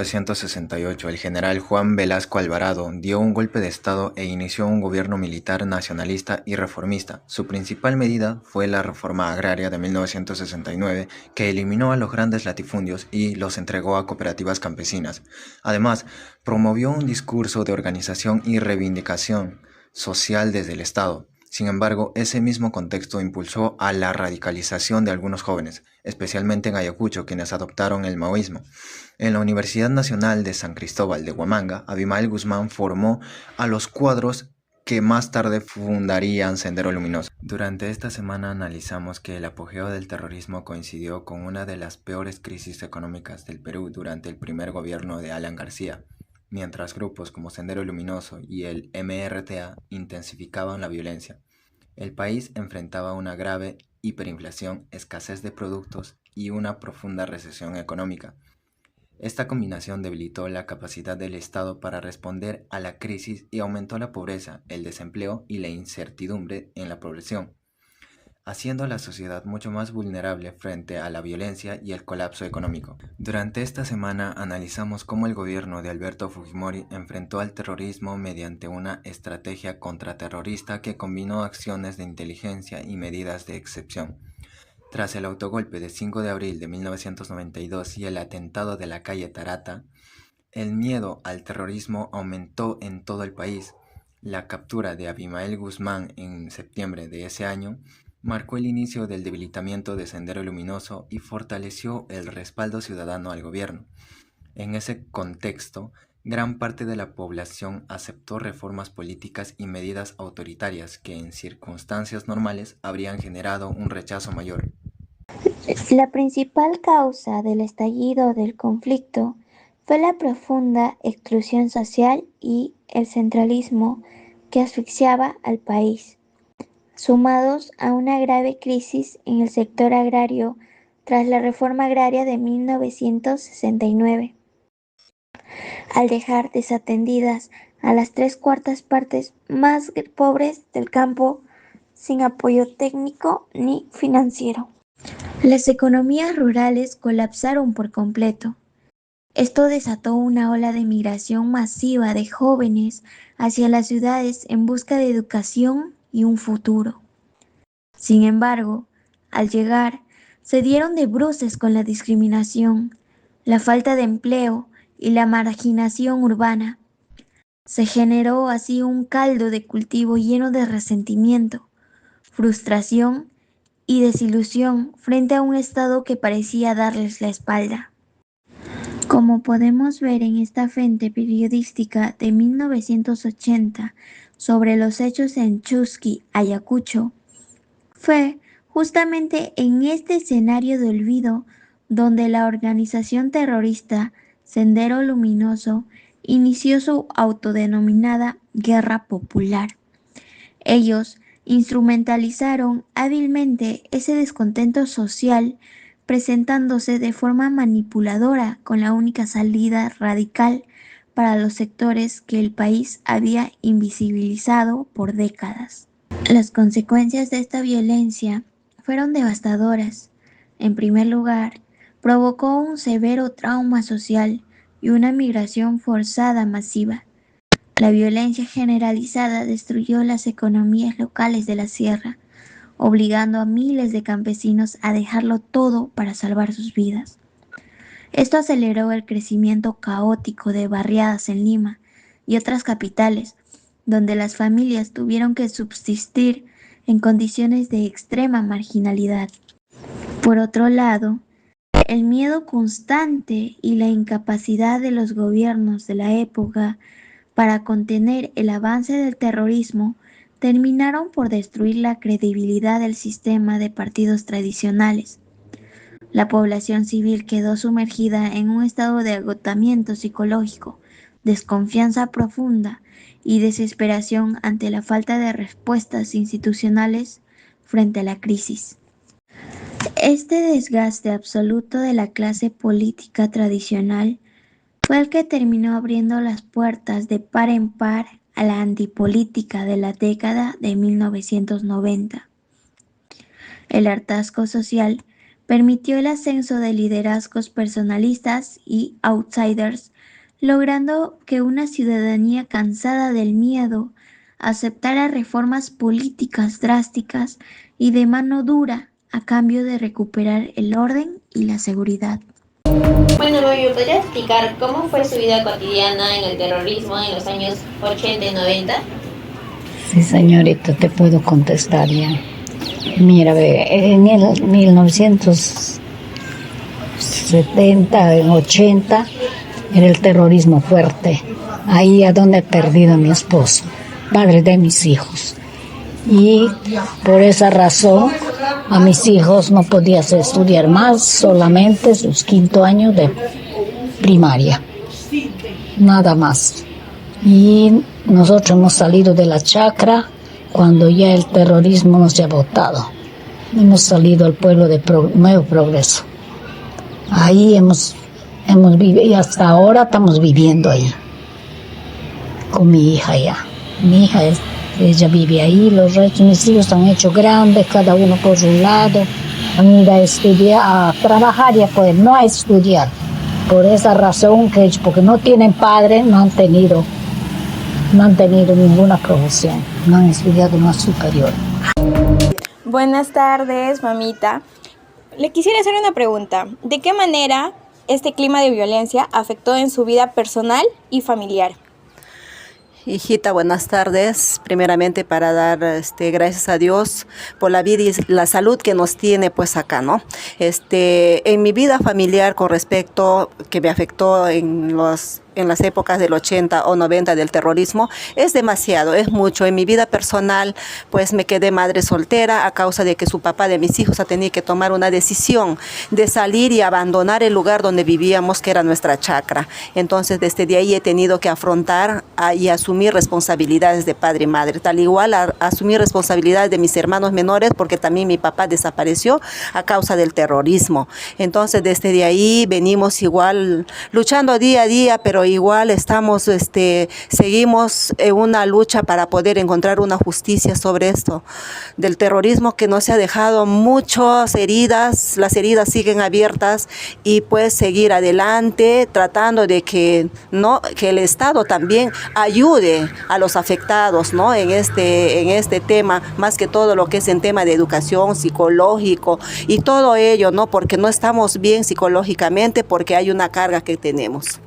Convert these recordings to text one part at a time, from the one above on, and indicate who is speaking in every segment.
Speaker 1: 1968, el general Juan Velasco Alvarado dio un golpe de Estado e inició un gobierno militar nacionalista y reformista. Su principal medida fue la reforma agraria de 1969, que eliminó a los grandes latifundios y los entregó a cooperativas campesinas. Además, promovió un discurso de organización y reivindicación social desde el Estado. Sin embargo, ese mismo contexto impulsó a la radicalización de algunos jóvenes, especialmente en Ayacucho, quienes adoptaron el maoísmo. En la Universidad Nacional de San Cristóbal de Huamanga, Abimael Guzmán formó a los cuadros que más tarde fundarían Sendero Luminoso. Durante esta semana analizamos que el apogeo del terrorismo coincidió con una de las peores crisis económicas del Perú durante el primer gobierno de Alan García, mientras grupos como Sendero Luminoso y el MRTA intensificaban la violencia. El país enfrentaba una grave hiperinflación, escasez de productos y una profunda recesión económica. Esta combinación debilitó la capacidad del Estado para responder a la crisis y aumentó la pobreza, el desempleo y la incertidumbre en la población, haciendo a la sociedad mucho más vulnerable frente a la violencia y el colapso económico. Durante esta semana analizamos cómo el gobierno de Alberto Fujimori enfrentó al terrorismo mediante una estrategia contraterrorista que combinó acciones de inteligencia y medidas de excepción. Tras el autogolpe de 5 de abril de 1992 y el atentado de la calle Tarata, el miedo al terrorismo aumentó en todo el país. La captura de Abimael Guzmán en septiembre de ese año marcó el inicio del debilitamiento de Sendero Luminoso y fortaleció el respaldo ciudadano al gobierno. En ese contexto, gran parte de la población aceptó reformas políticas y medidas autoritarias que en circunstancias normales habrían generado un rechazo mayor.
Speaker 2: La principal causa del estallido del conflicto fue la profunda exclusión social y el centralismo que asfixiaba al país, sumados a una grave crisis en el sector agrario tras la reforma agraria de 1969, al dejar desatendidas a las 3/4 partes más pobres del campo sin apoyo técnico ni financiero. Las economías rurales colapsaron por completo. Esto desató una ola de migración masiva de jóvenes hacia las ciudades en busca de educación y un futuro. Sin embargo, al llegar, se dieron de bruces con la discriminación, la falta de empleo y la marginación urbana. Se generó así un caldo de cultivo lleno de resentimiento, frustración y desilusión frente a un Estado que parecía darles la espalda. Como podemos ver en esta fuente periodística de 1980 sobre los hechos en Chusquí, Ayacucho, fue justamente en este escenario de olvido donde la organización terrorista Sendero Luminoso inició su autodenominada Guerra Popular. Ellos instrumentalizaron hábilmente ese descontento social, presentándose de forma manipuladora con la única salida radical para los sectores que el país había invisibilizado por décadas. Las consecuencias de esta violencia fueron devastadoras. En primer lugar, provocó un severo trauma social y una migración forzada masiva. La violencia generalizada destruyó las economías locales de la sierra, obligando a miles de campesinos a dejarlo todo para salvar sus vidas. Esto aceleró el crecimiento caótico de barriadas en Lima y otras capitales, donde las familias tuvieron que subsistir en condiciones de extrema marginalidad. Por otro lado, el miedo constante y la incapacidad de los gobiernos de la época para contener el avance del terrorismo terminaron por destruir la credibilidad del sistema de partidos tradicionales. La población civil quedó sumergida en un estado de agotamiento psicológico, desconfianza profunda y desesperación ante la falta de respuestas institucionales frente a la crisis. Este desgaste absoluto de la clase política tradicional fue el que terminó abriendo las puertas de par en par a la antipolítica de la década de 1990. El hartazgo social permitió el ascenso de liderazgos personalistas y outsiders logrando que una ciudadanía cansada del miedo aceptara reformas políticas drásticas y de mano dura a cambio de recuperar el orden y la seguridad.
Speaker 3: Bueno, ¿me podría explicar cómo fue su vida cotidiana en el terrorismo en los años 80 y 90?
Speaker 4: Sí, señorita, te puedo contestar ya. Mira, ve, en el 1970, en 80, era el terrorismo fuerte. Ahí es donde he perdido a mi esposo, padre de mis hijos. Y por esa razón a mis hijos no podía estudiar más, solamente sus 5 años de primaria, nada más. Y nosotros hemos salido de la chacra cuando ya el terrorismo nos ha botado. Hemos salido al pueblo de Nuevo Progreso. Ahí hemos vivido y hasta ahora estamos viviendo ahí con mi hija ya. Mi hija ella vive ahí, los restos de mis hijos han hecho grandes, cada uno por su lado. Han ido a estudiar, a trabajar ya pues, no a estudiar. Por esa razón que porque no tienen padre, no han tenido ninguna profesión, no han estudiado más superior.
Speaker 5: Buenas tardes, mamita. Le quisiera hacer una pregunta. ¿De qué manera este clima de violencia afectó en su vida personal y familiar?
Speaker 6: Hijita, buenas tardes. Primeramente para dar gracias a Dios por la vida y la salud que nos tiene pues acá, ¿no? En mi vida familiar con respecto que me afectó en las épocas del 80 o 90 del terrorismo, es demasiado, es mucho. En mi vida personal, pues me quedé madre soltera a causa de que su papá de mis hijos ha tenido que tomar una decisión de salir y abandonar el lugar donde vivíamos, que era nuestra chacra. Entonces, desde ahí he tenido que afrontar y asumir responsabilidades de padre y madre, tal igual a asumir responsabilidades de mis hermanos menores, porque también mi papá desapareció a causa del terrorismo. Entonces, desde ahí venimos igual luchando día a día, pero igual estamos, seguimos en una lucha para poder encontrar una justicia sobre esto del terrorismo que nos ha dejado muchas heridas, las heridas siguen abiertas y pues seguir adelante tratando de que el Estado también ayude a los afectados, ¿no? en este tema, más que todo lo que es en tema de educación, psicológico y todo ello, ¿no? Porque no estamos bien psicológicamente porque hay una carga que tenemos.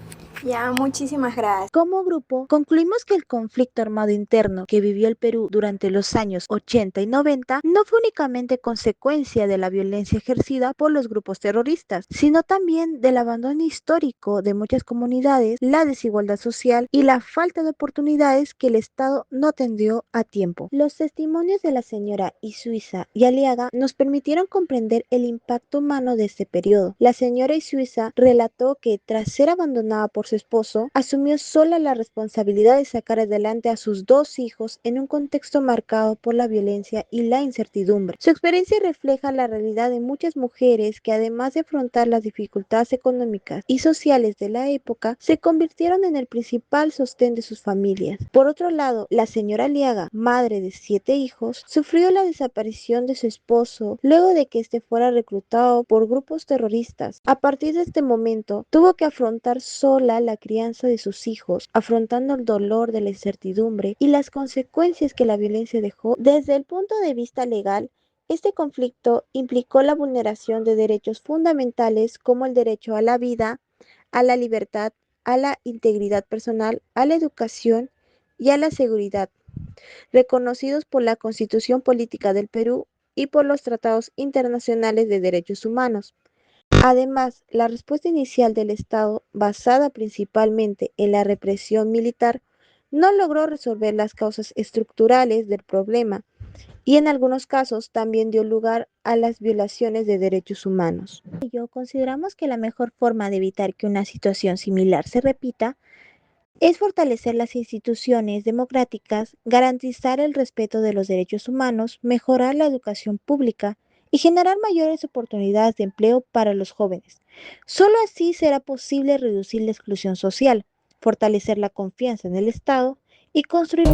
Speaker 5: Ya, muchísimas gracias.
Speaker 7: Como grupo, concluimos que el conflicto armado interno que vivió el Perú durante los años 80 y 90 no fue únicamente consecuencia de la violencia ejercida por los grupos terroristas, sino también del abandono histórico de muchas comunidades, la desigualdad social y la falta de oportunidades que el Estado no atendió a tiempo. Los testimonios de la señora Isuiza y Aliaga nos permitieron comprender el impacto humano de este periodo. La señora Isuiza relató que tras ser abandonada por su esposo, asumió sola la responsabilidad de sacar adelante a sus 2 hijos en un contexto marcado por la violencia y la incertidumbre. Su experiencia refleja la realidad de muchas mujeres que, además de afrontar las dificultades económicas y sociales de la época, se convirtieron en el principal sostén de sus familias. Por otro lado, la señora Aliaga, madre de 7 hijos, sufrió la desaparición de su esposo luego de que éste fuera reclutado por grupos terroristas. A partir de este momento, tuvo que afrontar sola la crianza de sus hijos, afrontando el dolor de la incertidumbre y las consecuencias que la violencia dejó. Desde el punto de vista legal, este conflicto implicó la vulneración de derechos fundamentales como el derecho a la vida, a la libertad, a la integridad personal, a la educación y a la seguridad, reconocidos por la Constitución Política del Perú y por los tratados internacionales de derechos humanos. Además, la respuesta inicial del Estado, basada principalmente en la represión militar, no logró resolver las causas estructurales del problema y en algunos casos también dio lugar a las violaciones de derechos humanos. Por ello, consideramos que la mejor forma de evitar que una situación similar se repita es fortalecer las instituciones democráticas, garantizar el respeto de los derechos humanos, mejorar la educación pública y generar mayores oportunidades de empleo para los jóvenes. Solo así será posible reducir la exclusión social, fortalecer la confianza en el Estado y construir